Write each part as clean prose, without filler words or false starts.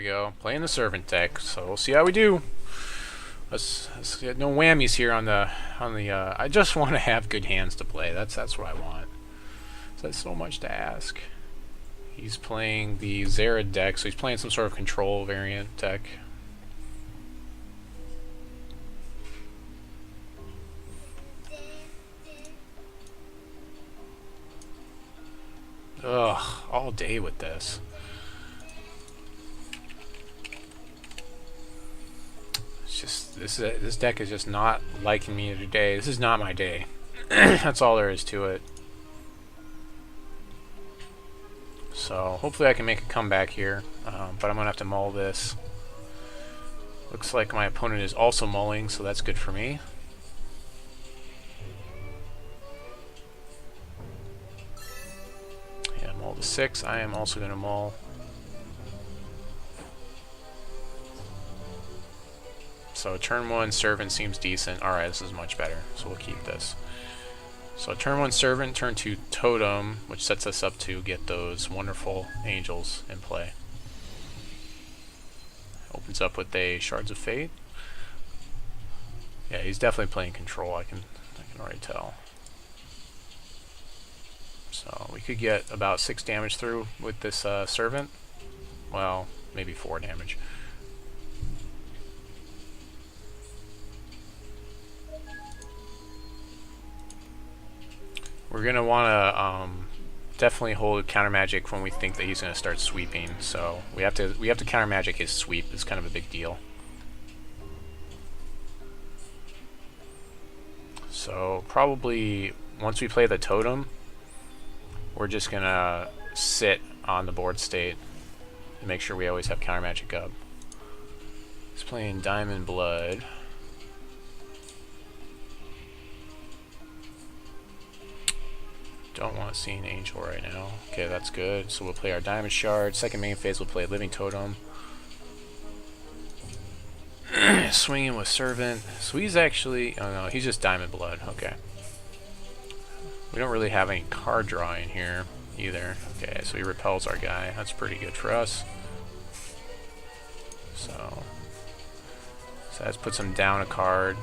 go. Playing the Servant deck, so we'll see how we do. Let's get no whammies here on the I just want to have good hands to play. That's what I want. So that's so much to ask. He's playing the Zera deck, so he's playing some sort of control variant deck. Ugh, all day with this. It's just this deck is just not liking me today. This is not my day. That's all there is to it. So hopefully I can make a comeback here, but I'm gonna have to mull this. Looks like my opponent is also mulling, so that's good for me. Yeah, mull to 6. I am also gonna mull. So turn 1 Servant seems decent. Alright, this is much better, so we'll keep this. So turn 1 Servant, turn 2 Totem, which sets us up to get those wonderful angels in play. Opens up with a Shards of Fate. Yeah, he's definitely playing control, I can already tell. So we could get about 6 damage through with this Servant. Well, maybe 4 damage. We're gonna want to definitely hold Countermagic when we think that he's gonna start sweeping. So we have to Countermagic his sweep. It's kind of a big deal. So probably once we play the Totem, we're just gonna sit on the board state and make sure we always have Countermagic up. He's playing Diamond Blood. Don't want to see an angel right now. Okay, that's good. So we'll play our Diamond Shard. Second main phase, we'll play Living Totem. Swinging with Servant. So he's actually... oh no, he's just Diamond Blood. Okay. We don't really have any card drawing here either. Okay, so he repels our guy. That's pretty good for us. So that puts him down a card.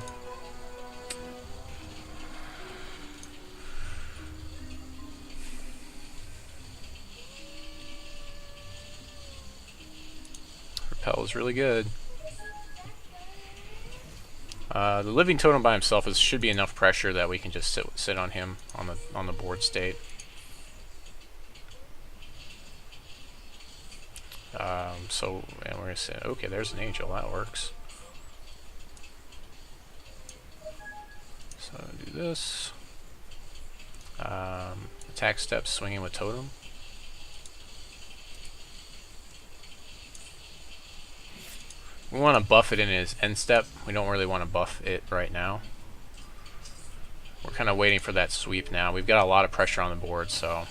Repel is really good. The Living Totem by himself should be enough pressure that we can just sit on him on the board state. So and we're gonna say, okay, there's an angel, that works. So do this. Attack steps, swinging with Totem. We want to buff it in his end step. We don't really want to buff it right now. We're kind of waiting for that sweep now. We've got a lot of pressure on the board, so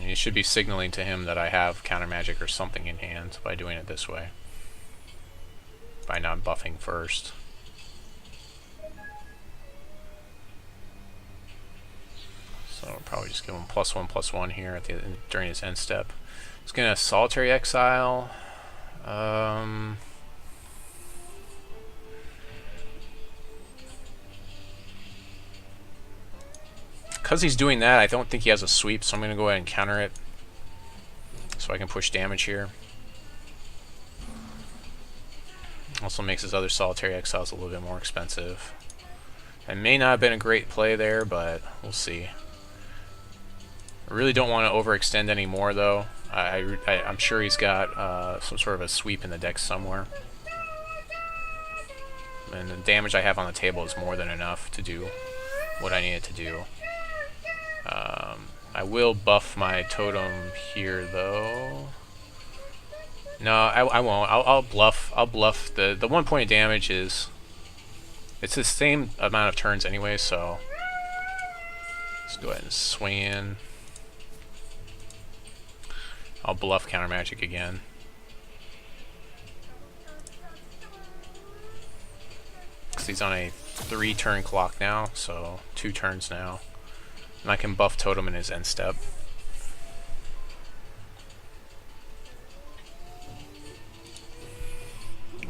you should be signaling to him that I have Countermagic or something in hand by doing it this way, by not buffing first. So we'll probably just give him +1/+1 here at during his end step. He's gonna Solitary Exile. Because he's doing that, I don't think he has a sweep, so I'm gonna go ahead and counter it, so I can push damage here. Also makes his other Solitary Exiles a little bit more expensive. It may not have been a great play there, but we'll see. I really don't want to overextend anymore, though. I'm sure he's got some sort of a sweep in the deck somewhere. And the damage I have on the table is more than enough to do what I need it to do. I will buff my Totem here, though. No, I won't. I'll bluff. The 1 point of damage is... it's the same amount of turns anyway, so... let's go ahead and swing in. I'll bluff Countermagic again. Because he's on a 3-turn clock now, so 2 turns now. And I can buff Totem in his end step.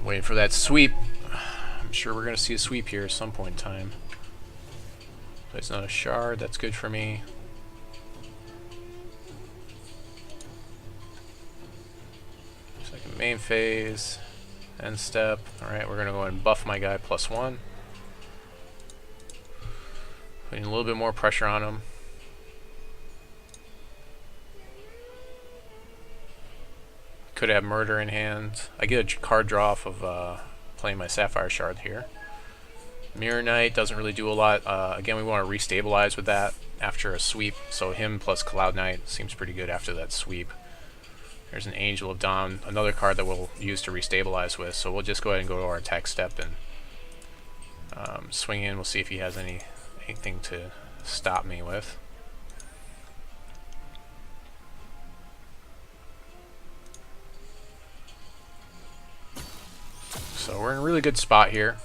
Waiting for that sweep. I'm sure we're going to see a sweep here at some point in time. Plays another shard. That's good for me. Second main phase. End step. Alright, we're going to go and buff my guy +1. Putting a little bit more pressure on him. Could have murder in hand. I get a card draw off of playing my Sapphire Shard here. Mirror Knight doesn't really do a lot. Again, we want to restabilize with that after a sweep, so him plus Cloud Knight seems pretty good after that sweep. There's an Angel of Dawn, another card that we'll use to restabilize with, so we'll just go ahead and go to our attack step and swing in. We'll see if he has anything to stop me with. So we're in a really good spot here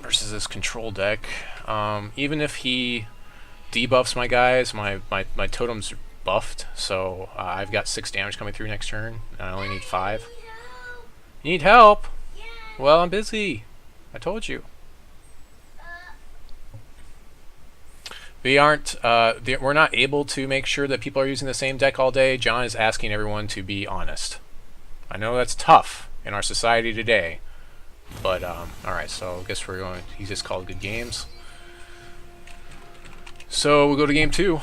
versus this control deck. Even if he debuffs my guys, my totem's buffed, so I've got 6 damage coming through next turn, and I only need 5. You need help? Well, I'm busy. I told you. We're not able to make sure that people are using the same deck all day. John is asking everyone to be honest. I know that's tough in our society today, but alright, so I guess we're going, he just called good games. So we'll go to game 2.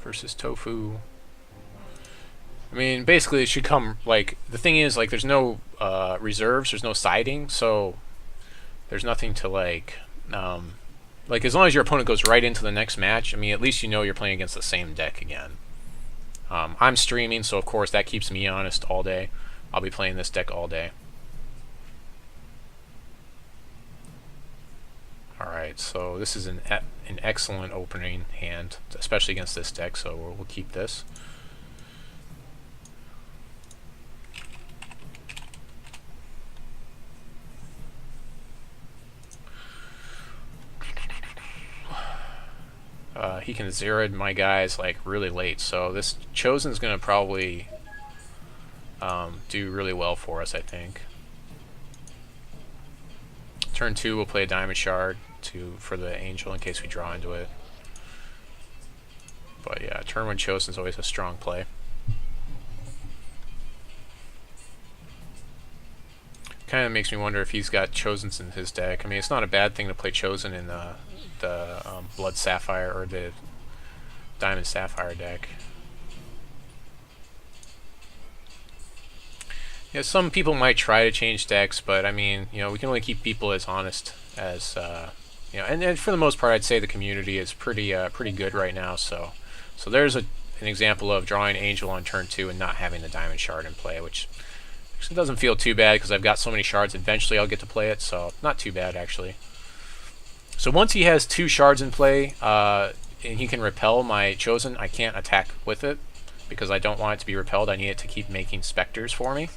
Versus Tofu. I mean, basically it should come, like, the thing is, like, there's no reserves, there's no siding, so there's nothing to, like, as long as your opponent goes right into the next match, I mean, at least you know you're playing against the same deck again. I'm streaming, so of course that keeps me honest all day. I'll be playing this deck all day. Alright, so this is an excellent opening hand, especially against this deck, so we'll keep this. He can zero my guys like really late, so this Chosen's gonna probably do really well for us, I think. Turn 2, we'll play a Diamond Shard for the Angel in case we draw into it. But yeah, turn 1 Chosen's always a strong play. Kind of makes me wonder if he's got Chosens in his deck. I mean, it's not a bad thing to play Chosen in the Blood Sapphire or the Diamond Sapphire deck. Yeah, some people might try to change decks, but I mean, you know, we can only keep people as honest as you know, and for the most part, I'd say the community is pretty good right now. So there's an example of drawing Angel on turn 2 and not having the Diamond Shard in play, which actually doesn't feel too bad because I've got so many shards. Eventually, I'll get to play it, so not too bad actually. So once he has 2 shards in play, and he can repel my Chosen, I can't attack with it because I don't want it to be repelled. I need it to keep making specters for me.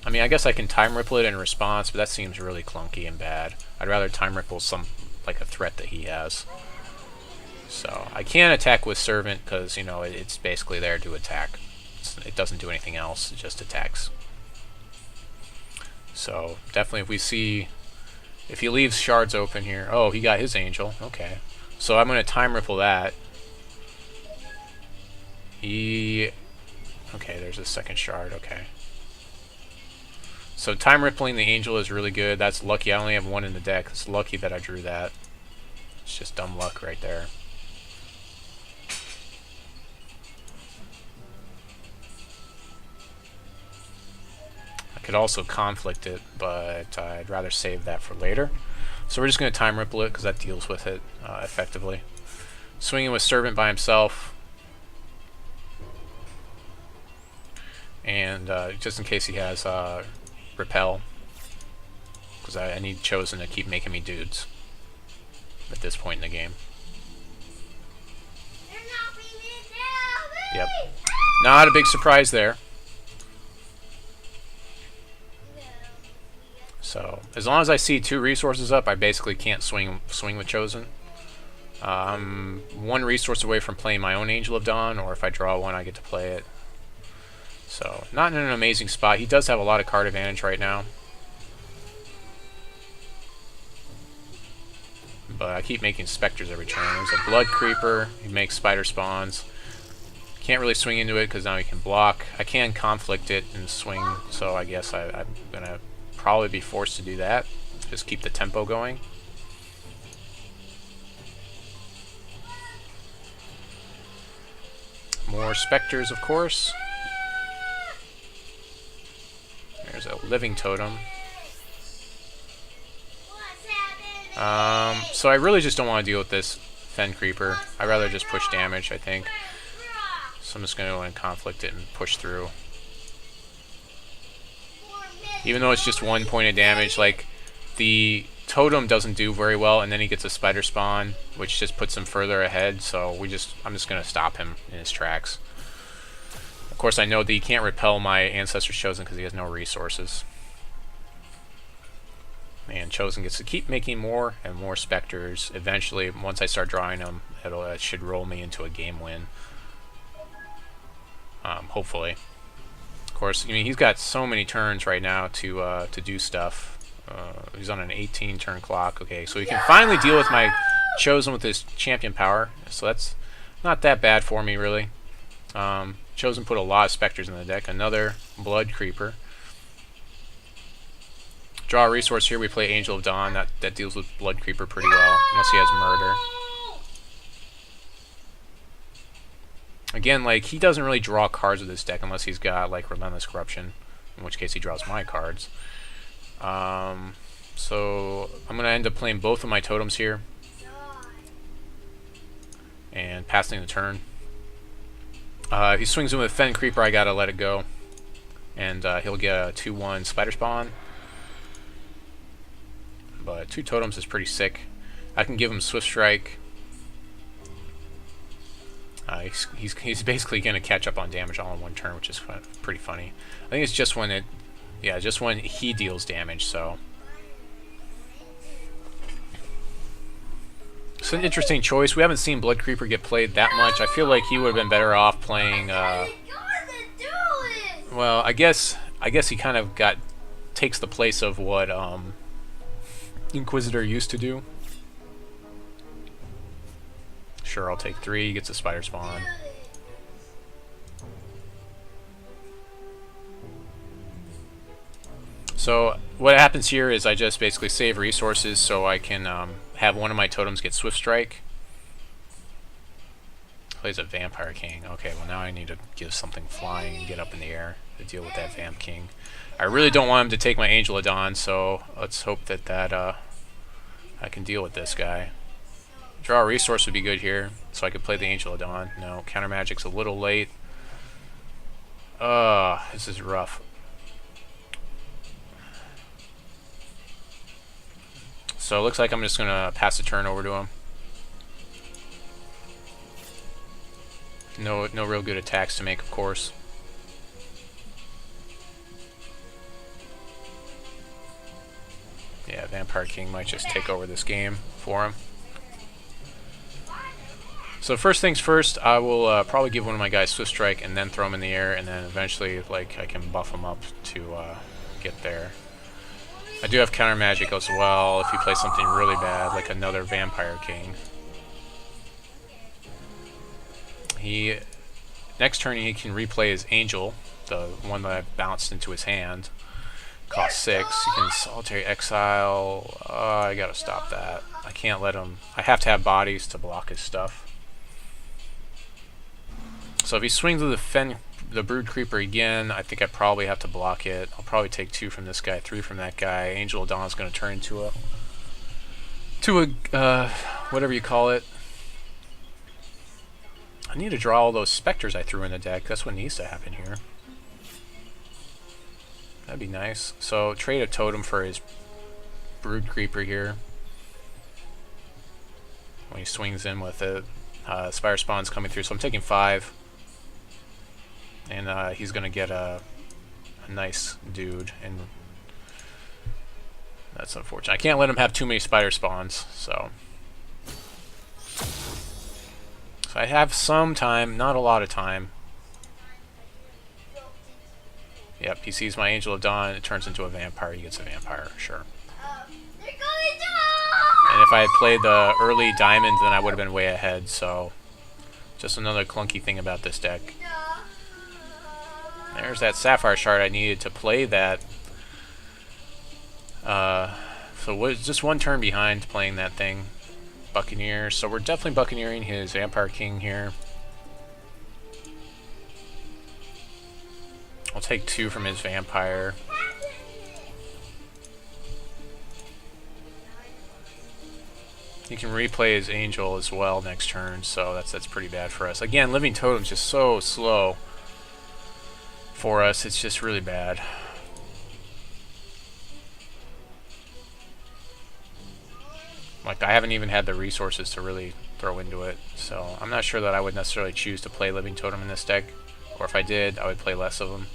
I mean, I guess I can time ripple it in response, but that seems really clunky and bad. I'd rather time ripple like a threat that he has. So I can't attack with Servant because, you know, it's basically there to attack. It doesn't do anything else, it just attacks. So definitely if he leaves shards open here, oh, he got his Angel, okay. So I'm going to time ripple that. Okay, there's a second shard, okay. So time rippling the Angel is really good. That's lucky. I only have 1 in the deck. It's lucky that I drew that. It's just dumb luck right there. I could also conflict it, but I'd rather save that for later. So we're just going to time ripple it because that deals with it effectively. Swinging with Servant by himself. And just in case he has repel, because I need Chosen to keep making me dudes at this point in the game. Yep. Not a big surprise there. So as long as I see 2 resources up, I basically can't swing with Chosen. One resource away from playing my own Angel of Dawn, or if I draw one, I get to play it. So, not in an amazing spot. He does have a lot of card advantage right now. But I keep making Spectres every turn. There's a Blood Creeper. He makes Spider Spawns. Can't really swing into it because now he can block. I can conflict it and swing, so I guess I'm going to probably be forced to do that. Just keep the tempo going. More Spectres, of course. There's a Living Totem. So I really just don't want to deal with this Fen Creeper. I'd rather just push damage, I think. So I'm just going to go and conflict it and push through. Even though it's just 1 point of damage, like, the totem doesn't do very well, and then he gets a spider spawn, which just puts him further ahead, so I'm just going to stop him in his tracks. Of course, I know that he can't repel my Ancestor's Chosen because he has no resources. And Chosen gets to keep making more and more Spectres. Eventually, once I start drawing them, it should roll me into a game win. Hopefully. Of course, I mean, he's got so many turns right now to do stuff. He's on an 18-turn clock. Okay, so he can finally deal with my Chosen with his champion power. So that's not that bad for me, really. Chosen put a lot of Spectres in the deck. Another Blood Creeper. Draw a resource here. We play Angel of Dawn. That deals with Blood Creeper pretty well, unless he has Murder. Again, like, he doesn't really draw cards with this deck unless he's got, like, Relentless Corruption, in which case he draws my cards. So I'm going to end up playing both of my totems here and passing the turn. If he swings in with Fen Creeper, I got to let it go. And he'll get a 2/1 Spider Spawn. But 2 totems is pretty sick. I can give him Swift Strike. He's basically going to catch up on damage all in 1 turn, which is pretty funny. I think it's just when just when he deals damage. So it's an interesting choice. We haven't seen Blood Creeper get played that much. I feel like he would have been better off playing. Well, I guess he kind of takes the place of what Inquisitor used to do. Sure, I'll take 3. He gets a Spider Spawn. So what happens here is I just basically save resources so I can have one of my totems get Swift Strike. Plays a Vampire King. Okay, well now I need to give something flying and get up in the air to deal with that Vamp King. I really don't want him to take my Angel of Dawn, so let's hope that I can deal with this guy. Draw a resource would be good here, so I could play the Angel of Dawn. No, Countermagic's a little late. This is rough. So it looks like I'm just going to pass the turn over to him. No real good attacks to make, of course. Yeah, Vampire King might just take over this game for him. So first things first, I will probably give one of my guys Swift Strike and then throw him in the air, and then eventually, like, I can buff him up to get there. I do have Countermagic as well if he plays something really bad, like another Vampire King. Next turn he can replay his Angel, the one that I bounced into his hand. Cost 6. He can Solitary Exile. I gotta stop that. I can't let him. I have to have bodies to block his stuff. So if he swings with the Brood Creeper again, I think I probably have to block it. I'll probably take 2 from this guy, 3 from that guy. Angel of Dawn is going to turn into a whatever you call it. I need to draw all those Spectres I threw in the deck. That's what needs to happen here. That'd be nice. So trade a totem for his Brood Creeper here. When he swings in with it, Spire Spawn's coming through. So I'm taking 5. And he's going to get a nice dude, and that's unfortunate. I can't let him have too many Spider Spawns, so So I have some time, not a lot of time. Yep, he sees my Angel of Dawn, it turns into a vampire, he gets a vampire, sure. And if I had played the early diamond, then I would have been way ahead, so just another clunky thing about this deck. There's that Sapphire Shard I needed to play that. So was just one turn behind playing that thing. Buccaneer, so we're definitely Buccaneering his Vampire King here. I'll take 2 from his Vampire. He can replay his Angel as well next turn, so that's pretty bad for us. Again, Living Totem's just so slow for us, it's just really bad. Like, I haven't even had the resources to really throw into it, so I'm not sure that I would necessarily choose to play Living Totem in this deck, or if I did, I would play less of them.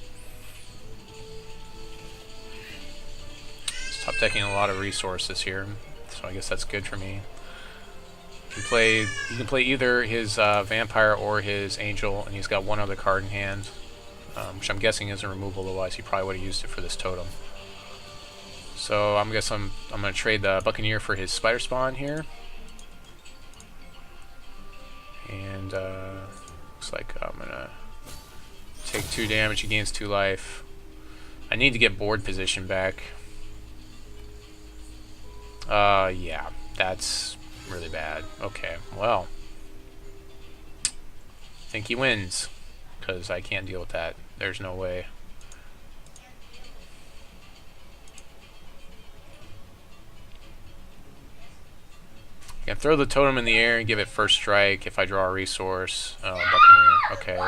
It's top decking a lot of resources here, so I guess that's good for me. You can play either his Vampire or his Angel, and he's got one other card in hand, which I'm guessing isn't removal, otherwise he probably would have used it for this totem. So I'm gonna trade the Buccaneer for his Spider Spawn here, and looks like I'm gonna take 2 damage. He gains 2 life. I need to get board position back. Yeah, that's really bad. Okay, well, I think he wins because I can't deal with that. There's no way. I can throw the totem in the air and give it first strike if I draw a resource. Oh, Buccaneer. Okay.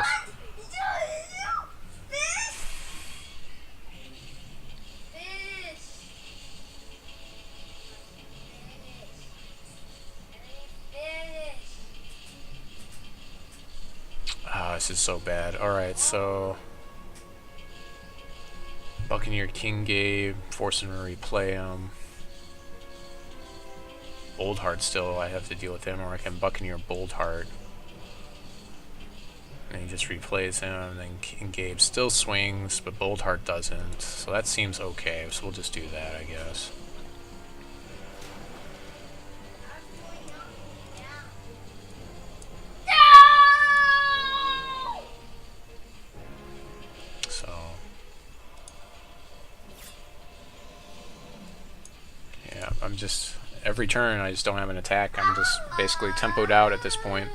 Ah, this is so bad. Alright, so Buccaneer King Gabe, forcing him to replay him. Boldheart still, I have to deal with him, or I can Buccaneer Boldheart. And he just replays him, and then King Gabe still swings, but Boldheart doesn't. So that seems okay, so we'll just do that, I guess. So yeah, I'm just... Every turn, I just don't have an attack. I'm just basically tempoed out at this point.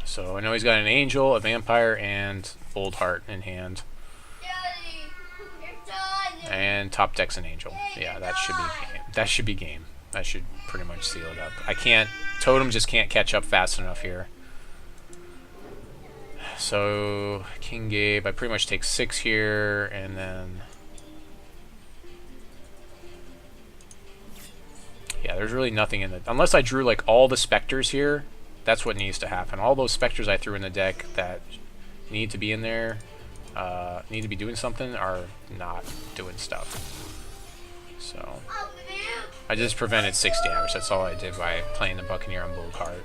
So I know he's got an Angel, a Vampire, and Boldheart in hand. And top deck's an Angel. Yeah, that should be game. That should be game. That should pretty much seal it up. I can't... Totem just can't catch up fast enough here. So King Gabe, I pretty much take 6 here, and then... Yeah, there's really nothing in it. Unless I drew like all the specters here, that's what needs to happen. All those specters I threw in the deck that need to be in there, need to be doing something, are not doing stuff. So I just prevented 6 damage. That's all I did by playing the Buccaneer on Boldheart.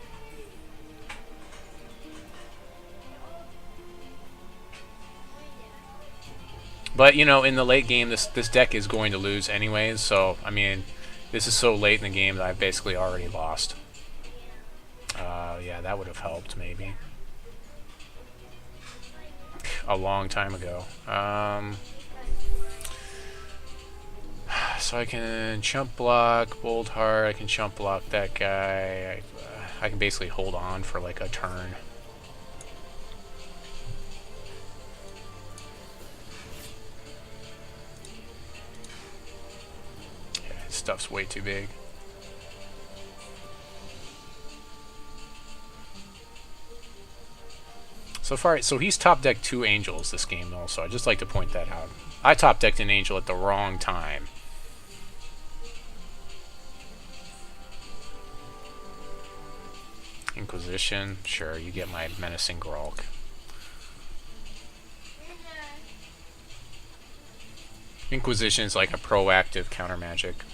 But you know, in the late game, this deck is going to lose anyways. So I mean, this is so late in the game that I've basically already lost. Yeah, that would have helped, maybe. A long time ago. So I can chump block Boldheart, I can chump block that guy. I can basically hold on for like a turn. Yeah, his stuff's way too big. So far, so he's top decked 2 angels this game though, so I'd just like to point that out. I top decked an angel at the wrong time. Inquisition, sure, you get my Menacing Gralk. Inquisition is like a proactive counter magic.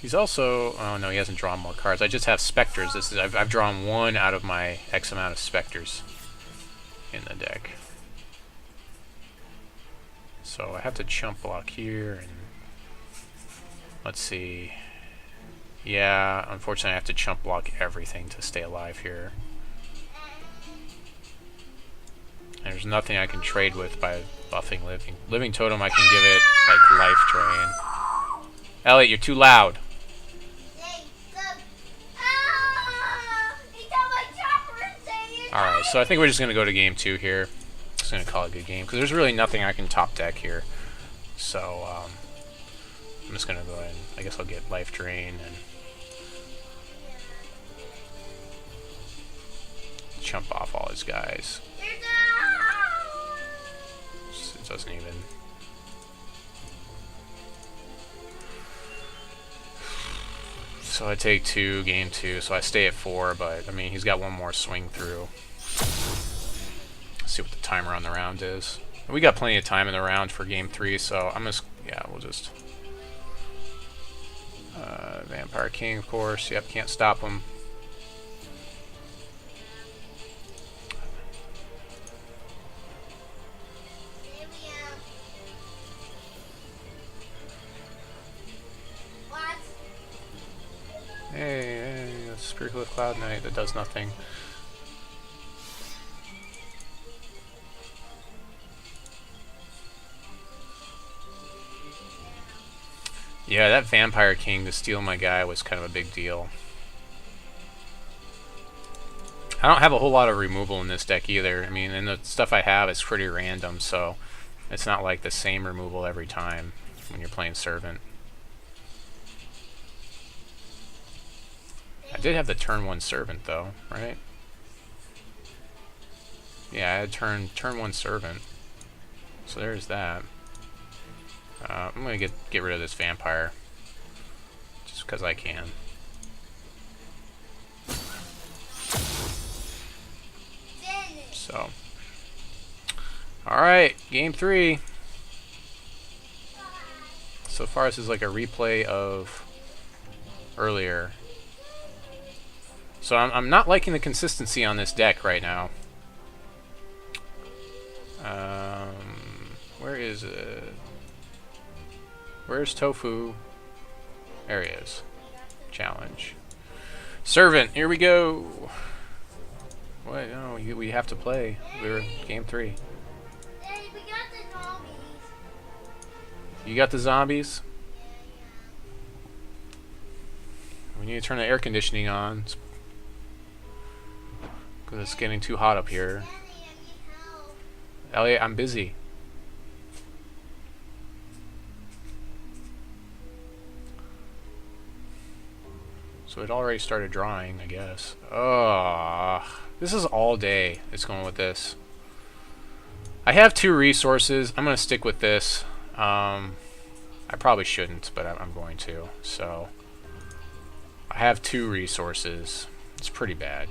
He's also... Oh, no, he hasn't drawn more cards. I just have Spectres. I've drawn one out of my X amount of Spectres in the deck. So I have to chump block here, and... Let's see... Yeah, unfortunately I have to chump block everything to stay alive here. And there's nothing I can trade with by buffing Living Totem. I can give it, like, life drain. Elliot, you're too loud. Alright, so I think we're just going to go to game 2 here. Just going to call it a good game, because there's really nothing I can top deck here. So, I'm just going to go ahead and, I guess I'll get life drain and chump off all his guys. It doesn't even... So I take 2, game 2, so I stay at 4, but, I mean, he's got one more swing through. Let's see what the timer on the round is. And we got plenty of time in the round for game 3, so I'm just... Yeah, we'll just... Vampire King, of course. Yep, can't stop him. Hey, Spearcliff Cloud Knight, that does nothing. Yeah, that Vampire King to steal my guy was kind of a big deal. I don't have a whole lot of removal in this deck either. I mean, and the stuff I have is pretty random, so it's not like the same removal every time when you're playing Servant. I did have the turn 1 Servant though, right? Yeah, I had turn 1 Servant. So there's that. I'm gonna get rid of this vampire, just because I can. So, all right, game 3. So far, this is like a replay of earlier. So I'm not liking the consistency on this deck right now. Where is it? Where's Tofu? There he is. Challenge. Servant, here we go. What? No, we have to play. We're game 3. Daddy, we got the zombies. You got the zombies? We need to turn the air conditioning on, because it's getting too hot up here. Daddy, I need help. Elliot, I'm busy. So it already started drawing, I guess. Oh, this is all day. It's going with this. I have 2 resources. I'm going to stick with this. I probably shouldn't, but I'm going to. So I have 2 resources. It's pretty bad.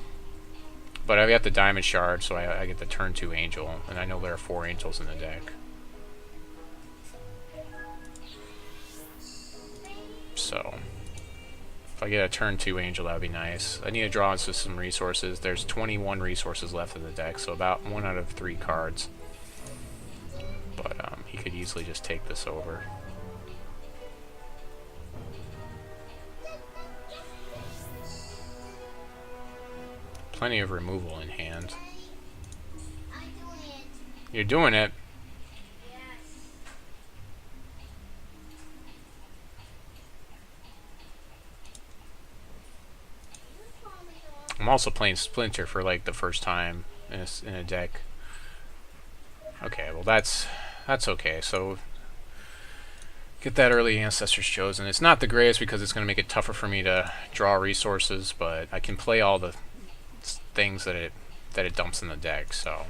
But I've got the Diamond Shard, so I get the turn 2 Angel. And I know there are 4 Angels in the deck. So if I get a turn 2 Angel, that would be nice. I need to draw into some resources. There's 21 resources left in the deck, so about 1 out of 3 cards. But he could easily just take this over. Plenty of removal in hand. I'm doing it. You're doing it. Yes. I'm also playing Splinter for like the first time in a deck. Okay, well that's okay. So get that early Ancestors Chosen. It's not the greatest because it's going to make it tougher for me to draw resources, but I can play all the things that it dumps in the deck. So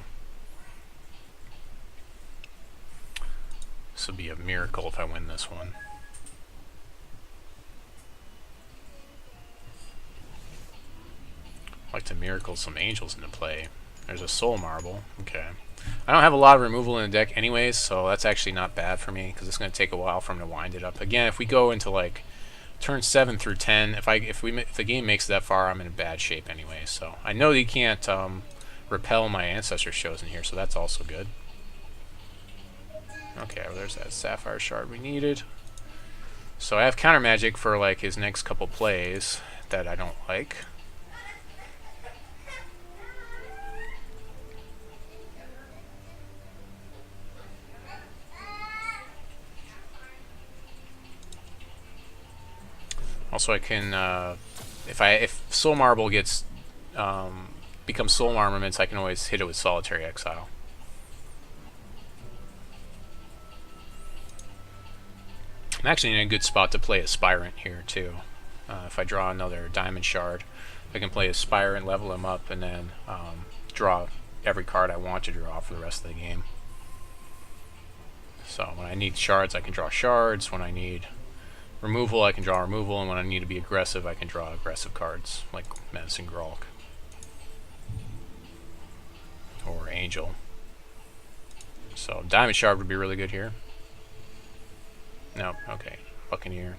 this would be a miracle if I win this one. I'd like to miracle some angels into play. There's a Soul Marble. Okay. I don't have a lot of removal in the deck anyways, so that's actually not bad for me, because it's going to take a while for him to wind it up. Again, if we go into like turn 7 through 10. If the game makes it that far, I'm in bad shape anyway. So I know you can't repel my ancestor shows in here, so that's also good. Okay, well, there's that Sapphire Shard we needed. So I have Countermagic for like his next couple plays that I don't like. Also, I can if Soul Marble gets becomes Soul Armaments, I can always hit it with Solitary Exile. I'm actually in a good spot to play Aspirant here too. If I draw another Diamond Shard, I can play Aspirant, level him up, and then draw every card I want to draw for the rest of the game. So when I need shards, I can draw shards. When I need removal, I can draw removal, and when I need to be aggressive, I can draw aggressive cards, like Menacing Gralk. Or Angel. So Diamond Shard would be really good here. No, okay. Buccaneer.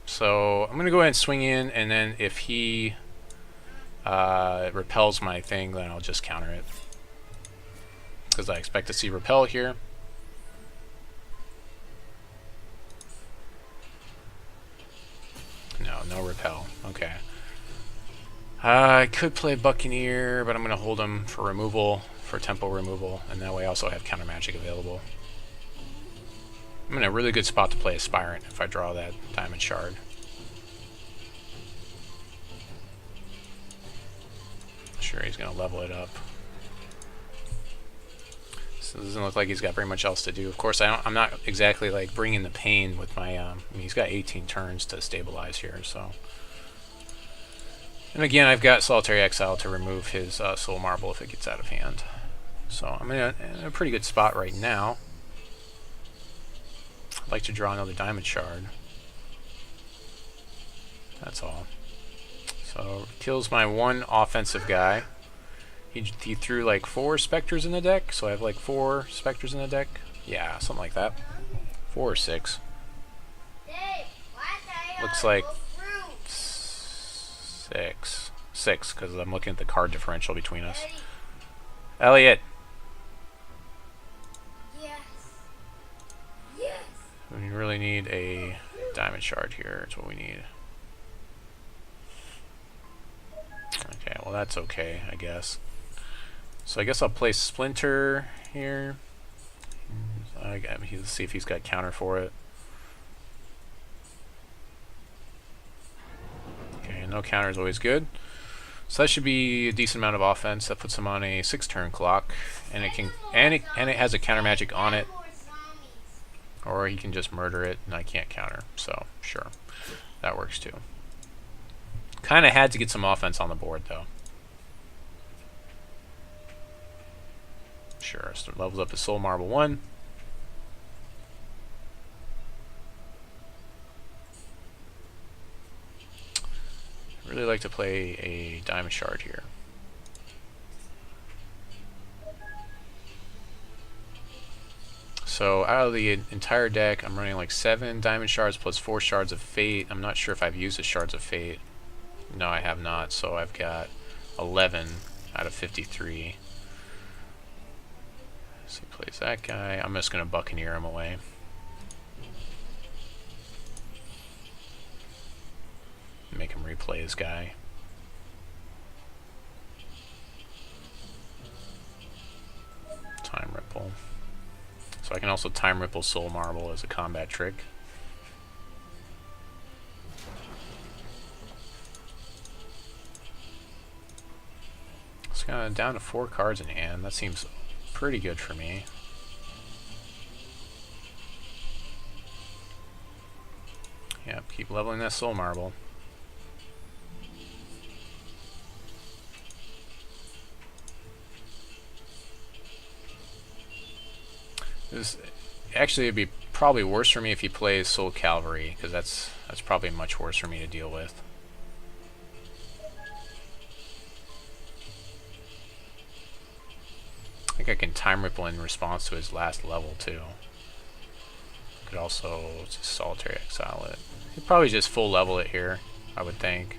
So I'm going to go ahead and swing in, and then if he repels my thing, then I'll just counter it. Because I expect to see repel here. No repel. Okay. I could play Buccaneer, but I'm going to hold him for removal, for tempo removal, and that way I also have Countermagic available. I'm in a really good spot to play Aspirant if I draw that Diamond Shard. Sure, he's going to level it up. So it doesn't look like he's got very much else to do. Of course, I'm not exactly like bringing the pain with my. I mean, he's got 18 turns to stabilize here, so. And again, I've got Solitary Exile to remove his Soul Marble if it gets out of hand. So I'm in a pretty good spot right now. I'd like to draw another Diamond Shard. That's all. So kills my one offensive guy. He threw like 4 Spectres in the deck, so I have like 4 Spectres in the deck. Yeah, something like that. 4 or 6. Looks like 6. 6, because I'm looking at the card differential between us. Elliot! Yes. Yes. We really need a Diamond Shard here. That's what we need. Okay, well that's okay, I guess. So I guess I'll play Splinter here. Let's see if he's got counter for it. Okay, no counter is always good. So that should be a decent amount of offense. That puts him on a 6-turn clock, and it has a Countermagic on it, or he can just murder it, and I can't counter. So sure, that works too. Kind of had to get some offense on the board though. Sure, so levels up to Soul Marble 1. Really like to play a Diamond Shard here. So out of the entire deck, I'm running like 7 Diamond Shards plus 4 Shards of Fate. I'm not sure if I've used the Shards of Fate. No, I have not, so I've got 11 out of 53. So he plays that guy. I'm just going to Buccaneer him away. Make him replay his guy. Time Ripple. So I can also Time Ripple Soul Marble as a combat trick. It's kind of down to 4 cards in hand. That seems pretty good for me. Yep, keep leveling that Soul Marble. Actually, it'd be probably worse for me if he plays Soul Cavalry, because that's probably much worse for me to deal with. I think I can Time Ripple in response to his last level too. Could also just Solitary Exile it. He'd probably just full level it here, I would think.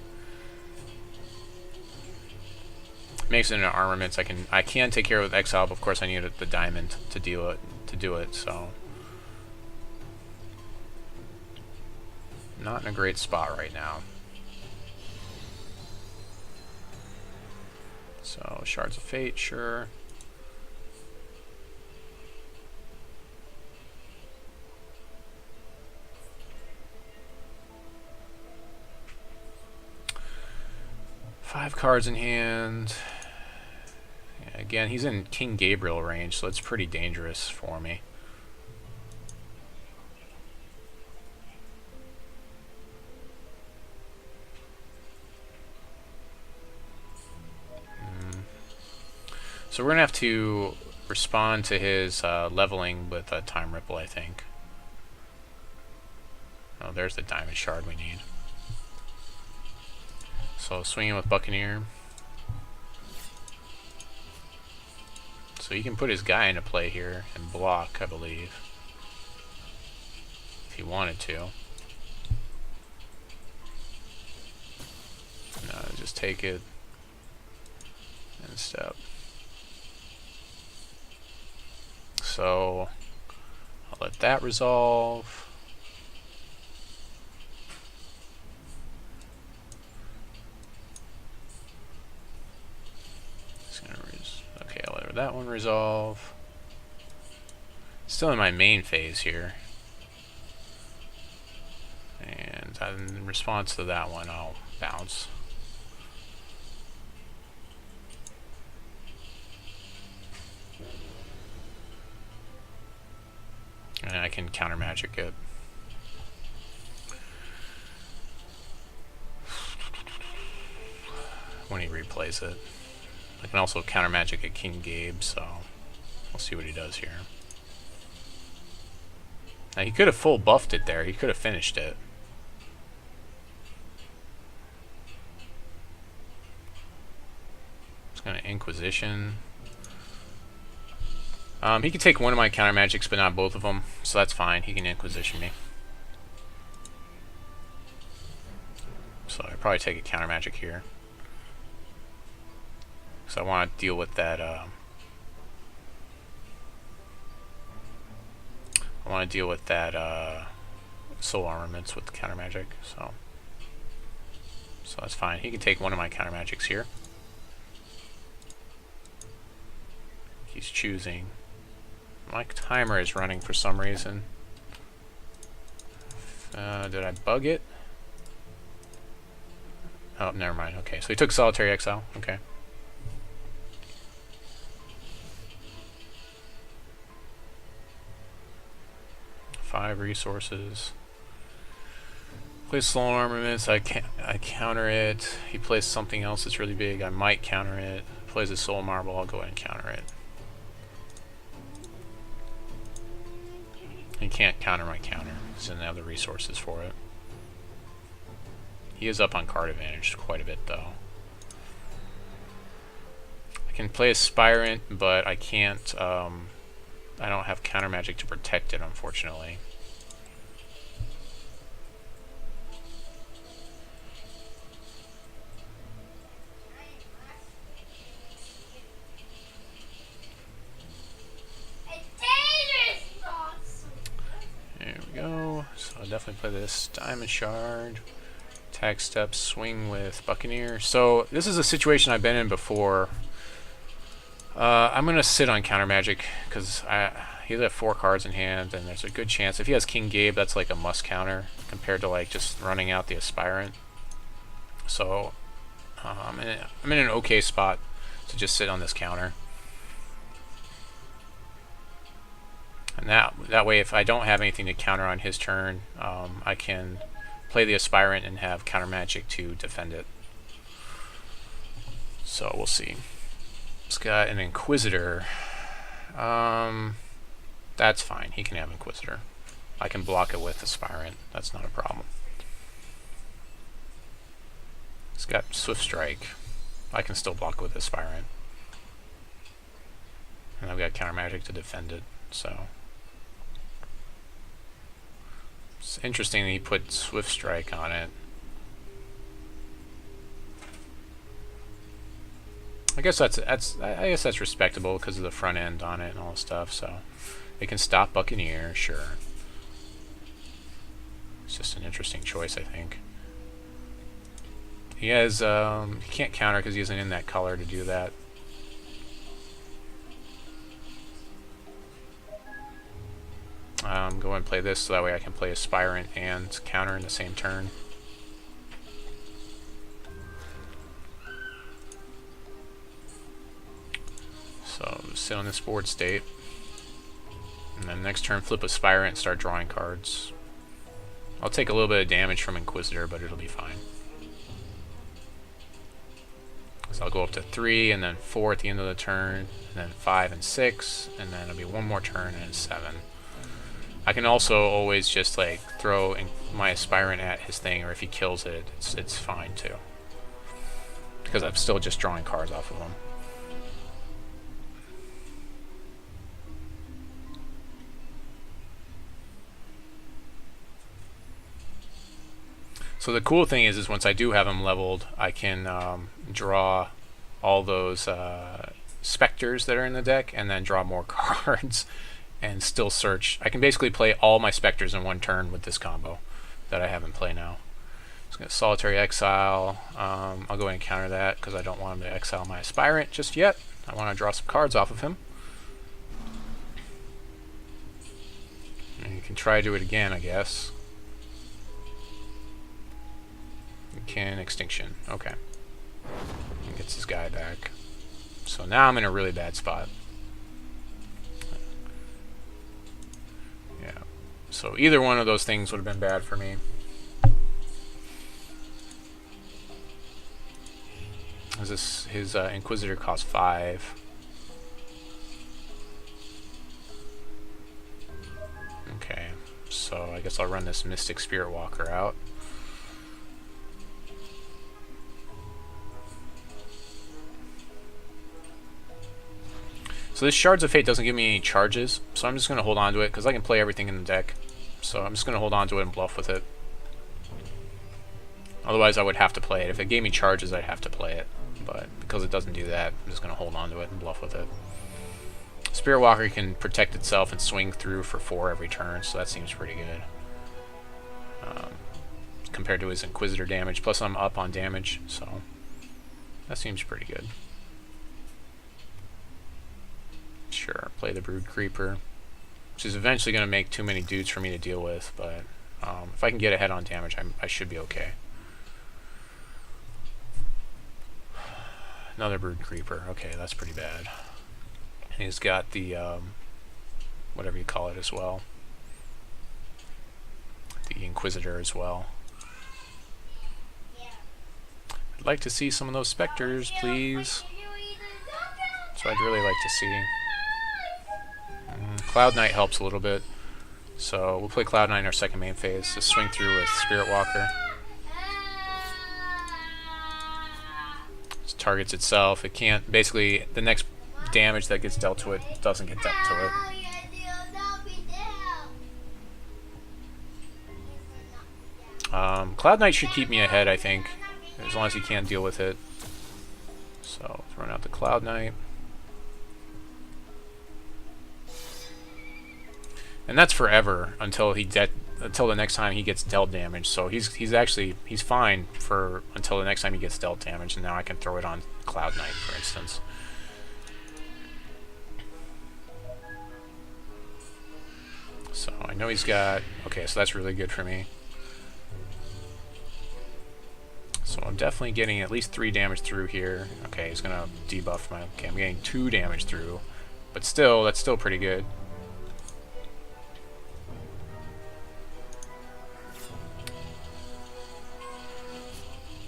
Makes it into armaments. I can take care of it with exile, but of course I need the diamond to do it. So not in a great spot right now. So Shards of Fate, sure. Five cards in hand. Yeah, again, he's in King Gabriel range, so it's pretty dangerous for me. So we're going to have to respond to his leveling with a Time Ripple, I think. Oh, there's the Diamond Shard we need. So swinging with Buccaneer. So he can put his guy into play here and block, I believe. If he wanted to. No, just take it and step. So I'll let that resolve. Okay, I'll let that one resolve. Still in my main phase here. And in response to that one, I'll bounce. And I can Countermagic it. When he replays it. I can also Countermagic at King Gabe, so we'll see what he does here. Now he could have full buffed it there. He could have finished it. Just gonna Inquisition. He can take one of my Countermagics, but not both of them, so that's fine. He can Inquisition me. So I'd probably take a Countermagic here. So I want to deal with that. I want to deal with that soul armaments with the Countermagic. So that's fine. He can take one of my Countermagics here. He's choosing. My timer is running for some reason. Did I bug it? Oh, never mind. Okay, so he took Solitary Exile. Okay. Five resources. Plays slow armaments. I counter it. He plays something else that's really big. I might counter it. Plays a soul marble. I'll go ahead and counter it. He can't counter my counter. He doesn't have the resources for it. He is up on card advantage quite a bit, though. I can play Aspirant, but I can't. I don't have Countermagic to protect it, unfortunately. There we go. So I'll definitely play this Diamond Shard. Attack step, swing with Buccaneer. So this is a situation I've been in before. I'm going to sit on Countermagic because he has 4 cards in hand, and there's a good chance if he has King Gabe, that's like a must counter compared to like just running out the Aspirant. So I'm in an okay spot to just sit on this counter. And that way, if I don't have anything to counter on his turn, I can play the Aspirant and have Countermagic to defend it. So we'll see. It's got an Inquisitor. That's fine. He can have Inquisitor. I can block it with Aspirant. That's not a problem. It's got Swift Strike. I can still block it with Aspirant. And I've got Countermagic to defend it. So It's interesting that he put Swift Strike on it. I guess that's respectable because of the front end on it and all the stuff. So it can stop Buccaneer, sure. It's just an interesting choice, I think. He has he can't counter because he isn't in that color to do that. Go and play this so that way I can play Aspirant and counter in the same turn. So sit on this board state, and then next turn flip Aspirant and start drawing cards. I'll take a little bit of damage from Inquisitor, but it'll be fine. So I'll go up to 3 and then 4 at the end of the turn, and then 5 and 6, and then it'll be one more turn and 7. I can also always just like throw my Aspirant at his thing, or if he kills it, it's fine too, because I'm still just drawing cards off of him. So the cool thing is once I do have him leveled, I can draw all those specters that are in the deck, and then draw more cards, and still search. I can basically play all my specters in one turn with this combo that I have in play now. Just gonna Solitary Exile. I'll go ahead and counter that because I don't want him to exile my Aspirant just yet. I want to draw some cards off of him. And you can try to do it again, I guess. Can Extinction. Okay. He gets his guy back. So now I'm in a really bad spot. Yeah. So either one of those things would have been bad for me. His Inquisitor costs 5. Okay. So I guess I'll run this Mystic Spirit Walker out. So this Shards of Fate doesn't give me any charges, so I'm just going to hold on to it, because I can play everything in the deck. So I'm just going to hold on to it and bluff with it. Otherwise I would have to play it. If it gave me charges, I'd have to play it. But because it doesn't do that, I'm just going to hold on to it and bluff with it. Spirit Walker can protect itself and swing through for 4 every turn, so that seems pretty good. Compared to his Inquisitor damage, plus I'm up on damage, so that seems pretty good. Sure, play the Brood Creeper, which is eventually going to make too many dudes for me to deal with, but if I can get ahead on damage, I should be okay. Another Brood Creeper, okay, that's pretty bad. And he's got the, whatever you call it as well. The Inquisitor as well. I'd like to see some of those specters, please. That's what I'd really like to see. Cloud Knight helps a little bit, so we'll play Cloud Knight in our second main phase. Just swing through with Spirit Walker. Just targets itself. It can't. Basically, the next damage that gets dealt to it doesn't get dealt to it. Cloud Knight should keep me ahead, I think, as long as he can't deal with it. So throwing out the Cloud Knight. And that's forever until until the next time he gets dealt damage. So he's fine for until the next time he gets dealt damage, and now I can throw it on Cloud Knight, for instance. So I know he's got, okay, so that's really good for me. So I'm definitely getting at least 3 damage through here. Okay, he's gonna debuff my, okay, I'm getting 2 damage through, but still, that's still pretty good.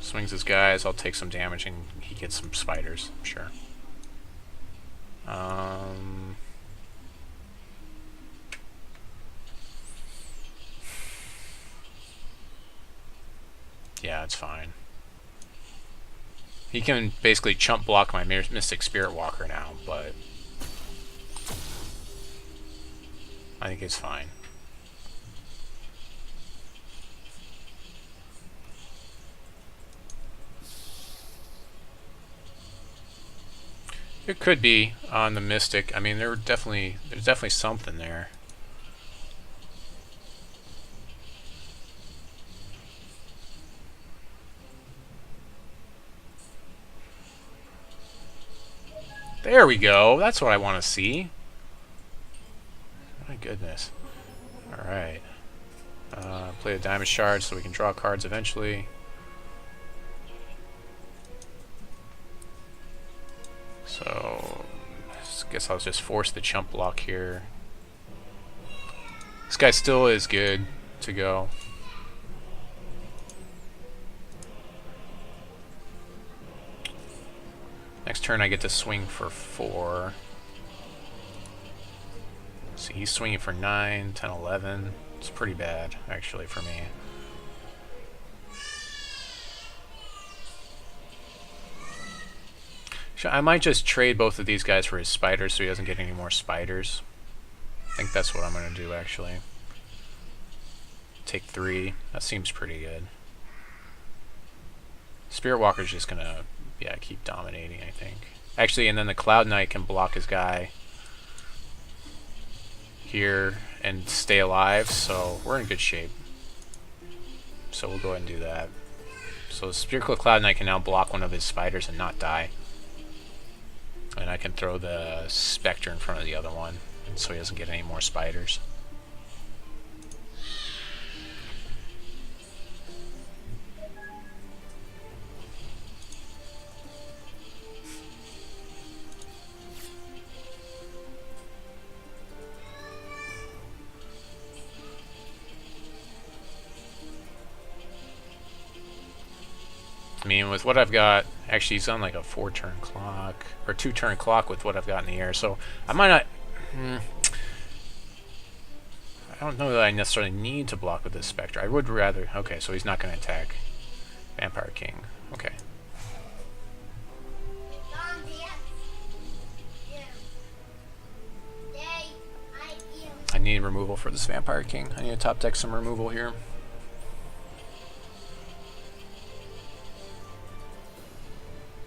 Swings his guys, I'll take some damage and he gets some spiders, sure. Yeah, it's fine. He can basically chump block my Mystic Spirit Walker now, but I think it's fine. It could be on the Mystic. I mean, there's definitely something there. There we go. That's what I want to see. My goodness. Alright. Play a Diamond Shard so we can draw cards eventually. So, I guess I'll just force the chump block here. This guy still is good to go. Next turn I get to swing for 4. See, he's swinging for 9, 10, 11. It's pretty bad, actually, for me. I might just trade both of these guys for his spiders so he doesn't get any more spiders. I think that's what I'm going to do, actually. Take 3. That seems pretty good. Spirit Walker's just going to, yeah, keep dominating, I think. Actually, and then the Cloud Knight can block his guy here and stay alive, so we're in good shape. So we'll go ahead and do that. So the Spearcliff Cloud Knight can now block one of his spiders and not die. And I can throw the Spectre in front of the other one, so he doesn't get any more spiders. I mean, with what I've got, actually he's on like a 4-turn clock, or 2-turn clock with what I've got in the air, so I might not... I don't know that I necessarily need to block with this Spectre. I would rather... Okay, so he's not going to attack Vampire King. Okay. I need removal for this Vampire King. I need to top deck some removal here.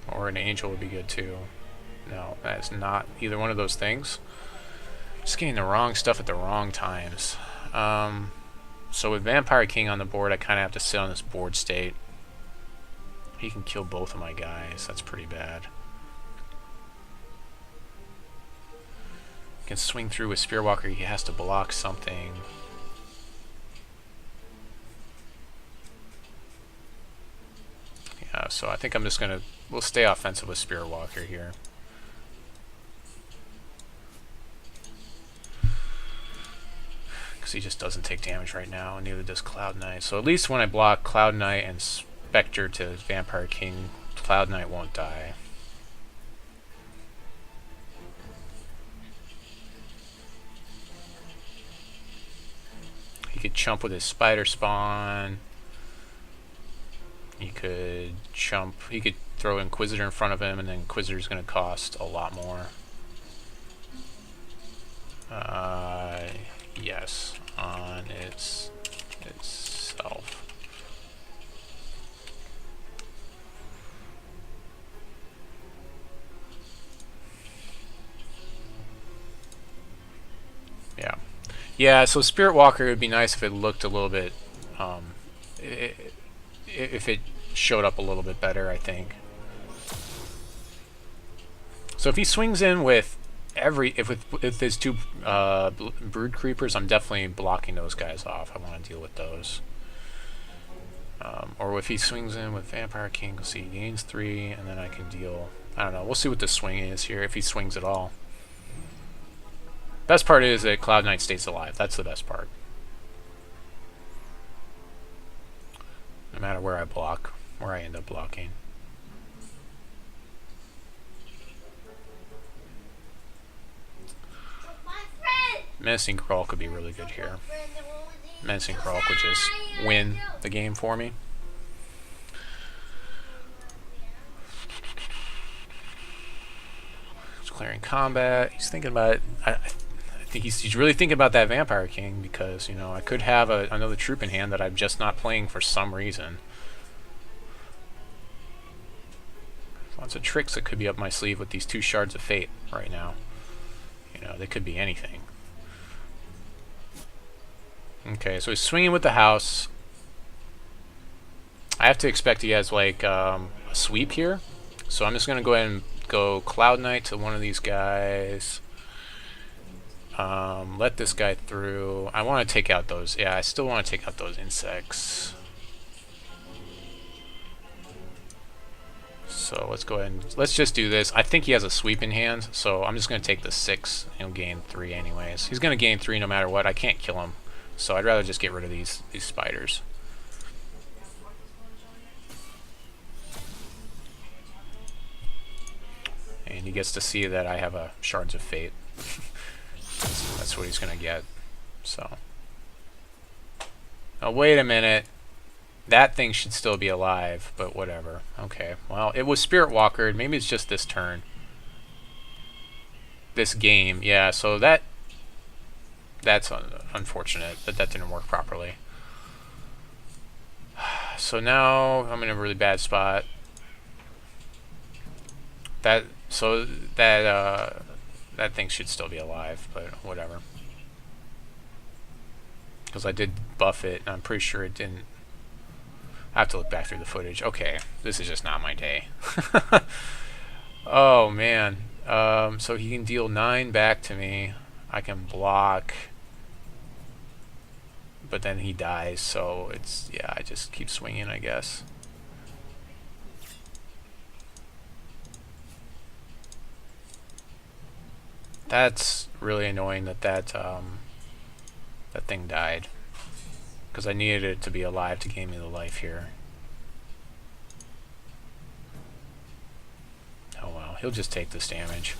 Or an angel would be good too. No, that's not either one of those things. Just getting the wrong stuff at the wrong times. So with Vampire King on the board, I kind of have to sit on this board state. He can kill both of my guys. That's pretty bad. He can swing through with Spearwalker. He has to block something. Yeah, so I think I'm just gonna... We'll stay offensive with Spearwalker here. Because he just doesn't take damage right now, and neither does Cloud Knight. So at least when I block Cloud Knight and Spectre to Vampire King, Cloud Knight won't die. He could chump with his Spider Spawn. He could chump. He could throw Inquisitor in front of him, and then Inquisitor's going to cost a lot more. Yes, on itself. Yeah. Yeah, so Spirit Walker, would be nice if it looked a little bit, if it showed up a little bit better, I think. So if he swings in with if there's 2 Brood Creepers, I'm definitely blocking those guys off. I want to deal with those. Or if he swings in with Vampire King, see, he gains 3, and then I can deal... I don't know, we'll see what the swing is here, if he swings at all. Best part is that Cloud Knight stays alive. That's the best part. No matter where I block, where I end up blocking. Menacing Gralk could be really good here. Menacing Gralk would just win the game for me. He's clearing combat. He's thinking about it. I think he's really thinking about that Vampire King because, you know, I could have another troop in hand that I'm just not playing for some reason. Lots of tricks that could be up my sleeve with these 2 Shards of Fate right now. You know, they could be anything. Okay, so he's swinging with the house. I have to expect he has like a sweep here. So I'm just going to go ahead and go Cloud Knight to one of these guys. Let this guy through. I want to take out those. Yeah, I still want to take out those insects. So let's go ahead and let's just do this. I think he has a sweep in hand, so I'm just going to take the 6. He'll gain 3 anyways. He's going to gain 3 no matter what. I can't kill him, so I'd rather just get rid of these spiders. And he gets to see that I have a Shards of Fate. That's what he's going to get. So. Oh, wait a minute. That thing should still be alive, but whatever. Okay, well, it was Spirit Walkered. Maybe it's just this turn. This game, yeah, so that's unfortunate that that didn't work properly. So now I'm in a really bad spot. That thing should still be alive, but whatever. Because I did buff it, and I'm pretty sure it didn't. I have to look back through the footage. Okay, this is just not my day. Oh, man. So he can deal 9 back to me. I can block. But then he dies, so it's... Yeah, I just keep swinging, I guess. That's really annoying that thing died. Because I needed it to be alive to gain me the life here. Oh well, he'll just take this damage.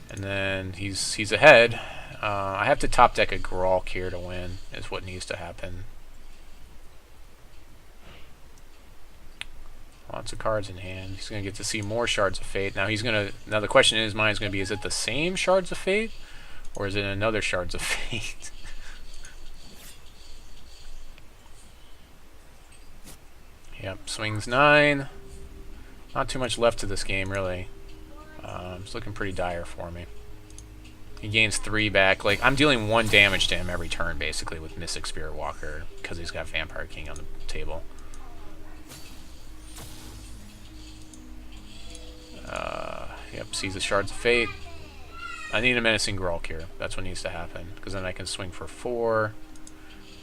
And then he's ahead. I have to top deck a Gralk here to win, is what needs to happen. Lots of cards in hand. He's going to get to see more Shards of Fate. Now the question in his mind is going to be, is it the same Shards of Fate? Or is it another Shards of Fate? Yep, swings 9. Not too much left to this game, really. It's looking pretty dire for me. He gains 3 back. Like, I'm dealing 1 damage to him every turn, basically, with Mystic Spirit Walker, because he's got Vampire King on the table. Yep, sees the Shards of Fate. I need a Menacing Gralk here. That's what needs to happen, because then I can swing for 4,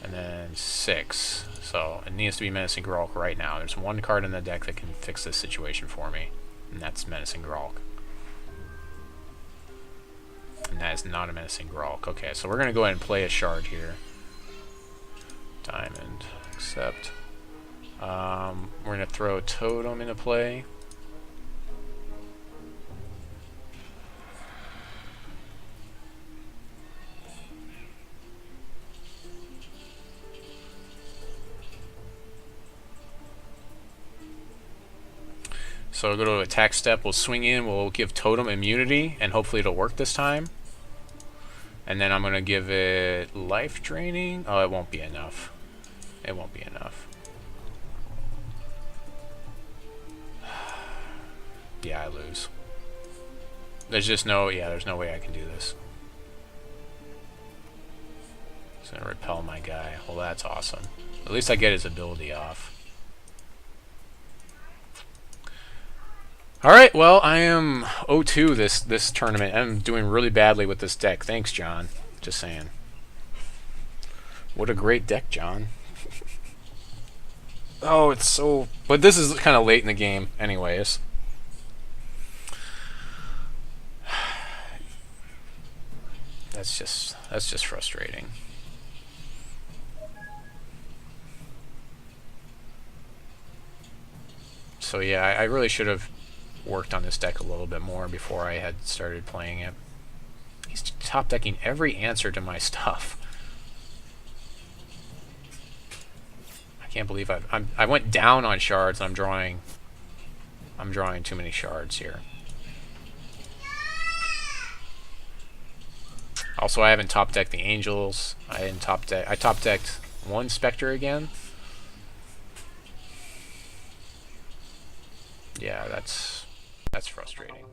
and then 6. So it needs to be Menacing Gralk right now. There's 1 card in the deck that can fix this situation for me, and that's Menacing Gralk. And that is not a Menacing Gralk. Okay, so we're going to go ahead and play a Shard here. Diamond. Accept. We're going to throw Totem into play. So we'll go to attack step, we'll swing in, we'll give Totem immunity, and hopefully it'll work this time. And then I'm going to give it life draining. Oh, it won't be enough. It won't be enough. Yeah, I lose. There's just no, yeah, there's no way I can do this. It's going to repel my guy. Well, that's awesome. At least I get his ability off. Alright, well, I am 0-2 this tournament. I'm doing really badly with this deck. Thanks, John. Just saying. What a great deck, John. Oh, it's so... But this is kind of late in the game anyways. That's just frustrating. So yeah, I really should have worked on this deck a little bit more before I had started playing it. He's top decking every answer to my stuff. I can't believe I went down on shards and I'm drawing too many shards here. Also, I haven't top decked the angels. I top decked 1 Spectre again. Yeah, that's That's frustrating.